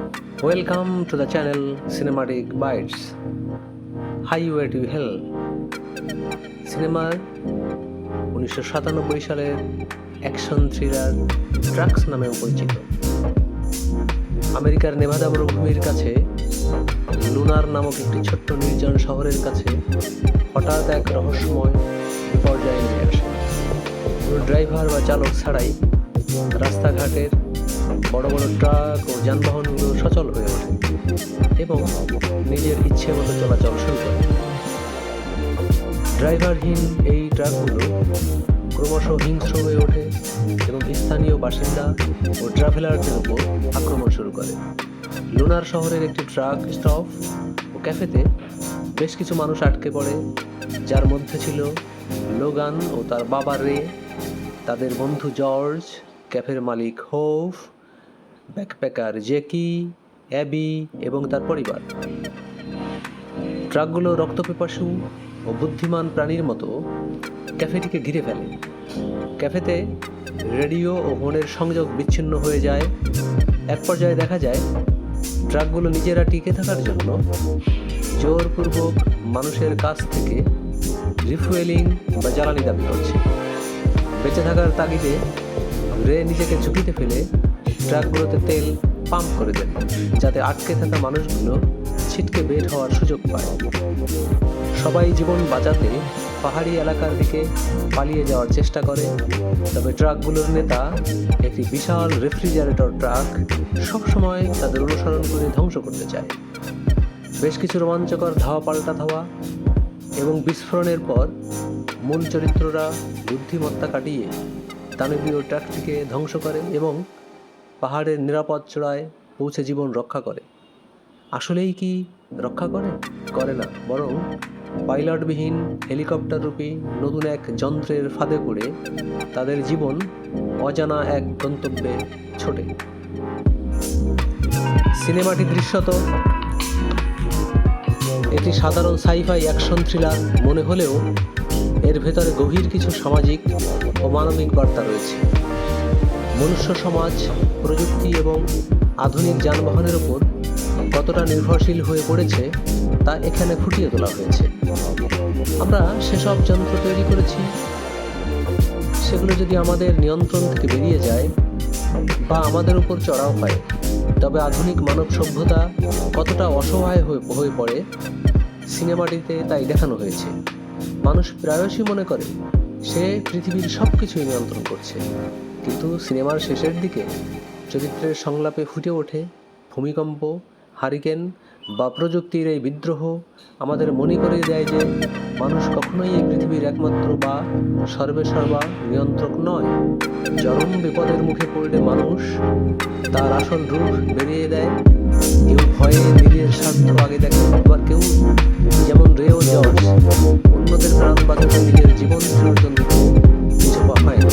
Welcome to the channel Cinematic Bites. Highway to Hell. সিনেমার 1997 সালের action thriller trucks নামেও পরিচিত। আমেরিকার নেভাদা মরুভূমির কাছে লুনার নামক একটি ছোট্ট নির্জন শহরের কাছে হঠাৎ এক রহস্যময় বিপর্যয় নেমে আসে। কোনো ড্রাইভার বা চালক ছাড়াই রাস্তাঘাটের বড় বড় ট্রাক ও যানবাহনগুলো সচল হয়ে ওঠে এবং নিজের ইচ্ছে মতো চলাচল শুরু করে। ড্রাইভারহীন এই ট্রাকগুলো ক্রমশ হিংস্র হয়ে ওঠে এবং স্থানীয় বাসিন্দা ও ট্রাভেলারদের উপর আক্রমণ শুরু করে। লুনার শহরের একটি ট্রাক স্টপ ও ক্যাফেতে বেশ কিছু মানুষ আটকে পড়ে, যার মধ্যে ছিল লোগান ও তার বাবা রে, তাদের বন্ধু জর্জ, ক্যাফের মালিক হোভ, ব্যাকপ্যাকার জ্যাকি, অ্যাবি এবং তার পরিবার। ট্রাকগুলো রক্তপিপাসু ও বুদ্ধিমান প্রাণীর মতো ক্যাফেটিকে ঘিরে ফেলে। ক্যাফেতে রেডিও ও ফোনের সংযোগ বিচ্ছিন্ন হয়ে যায়। এক পর্যায়ে দেখা যায় ট্রাকগুলো নিজেরা টিকে থাকার জন্য জোরপূর্বক মানুষের কাছ থেকে রিফুয়েলিং বা জ্বালানি দাবি করছে। বেঁচে থাকার তাগিদে রে নিজেকে ঝুঁকিতে ফেলে ট্রাকগুলোতে তেল পাম্প করে দেন, যাতে আটকে থাকা মানুষগুলো ছিটকে বের হওয়ার সুযোগ পায়। সবাই জীবন বাঁচাতে পাহাড়ি এলাকার দিকে পালিয়ে যাওয়ার চেষ্টা করে, তবে ট্রাকগুলোর নেতা, একটি বিশাল রেফ্রিজারেটর ট্রাক, সবসময় তাদের অনুসরণ করে ধ্বংস করতে চায়। বেশ কিছু রোমাঞ্চকর ধাওয়া পাল্টা ধাওয়া এবং বিস্ফোরণের পর মূল চরিত্ররা বুদ্ধিমত্তা কাটিয়ে দানবীয় ট্রাকটিকে ধ্বংস করে এবং পাহাড়ের নিরাপদ চূড়ায় পৌঁছে জীবন রক্ষা করে। আসলেই কি রক্ষা করে না, বরং পাইলটবিহীন হেলিকপ্টার রূপী নতুন এক যন্ত্রের ফাঁদে পড়ে তাদের জীবন অজানা এক গন্তব্যে ছোটে। সিনেমাটি দৃশ্যত একটি সাধারণ সাইফাই অ্যাকশন থ্রিলার মনে হলেও এর ভেতরে গভীর কিছু সামাজিক ও মানবিক বার্তা রয়েছে। মনুষ্য সমাজ প্রযুক্তি এবং আধুনিক যানবাহনের উপর কতটা নির্ভরশীল হয়ে পড়েছে তা এখানে ফুটিয়ে তোলা হয়েছে। আমরা সেসব যন্ত্র তৈরি করেছি, সেগুলো যদি আমাদের নিয়ন্ত্রণ থেকে বেরিয়ে যায় বা আমাদের উপর চড়াও হয়, তবে আধুনিক মানব সভ্যতা কতটা অসহায় হয়ে পড়ে সিনেমাটিতে তাই দেখানো হয়েছে। মানুষ প্রায়শই মনে করে সে পৃথিবীর সব কিছুই নিয়ন্ত্রণ করছে, কিন্তু সিনেমার শেষের দিকে চরিত্রের সংলাপে ফুটে ওঠে ভূমিকম্প, হারিকেন বা প্রযুক্তির এই বিদ্রোহ আমাদের মনে করিয়ে দেয় যে মানুষ কখনোই এই পৃথিবীর একমাত্র বা সর্বেসর্বা নিয়ন্ত্রক নয়। চরম বিপদের মুখে পড়লে মানুষ তার আসল রূপ বেরিয়ে দেয়। কেউ ভয়ে নিজের স্বার্থ আগে দেখে, আবার কেউ যেমন রে ও জর্জ অন্যদের প্রাণ বাঁচাতে নিজের জীবন বিসর্জন দিতে কিছু হয় না।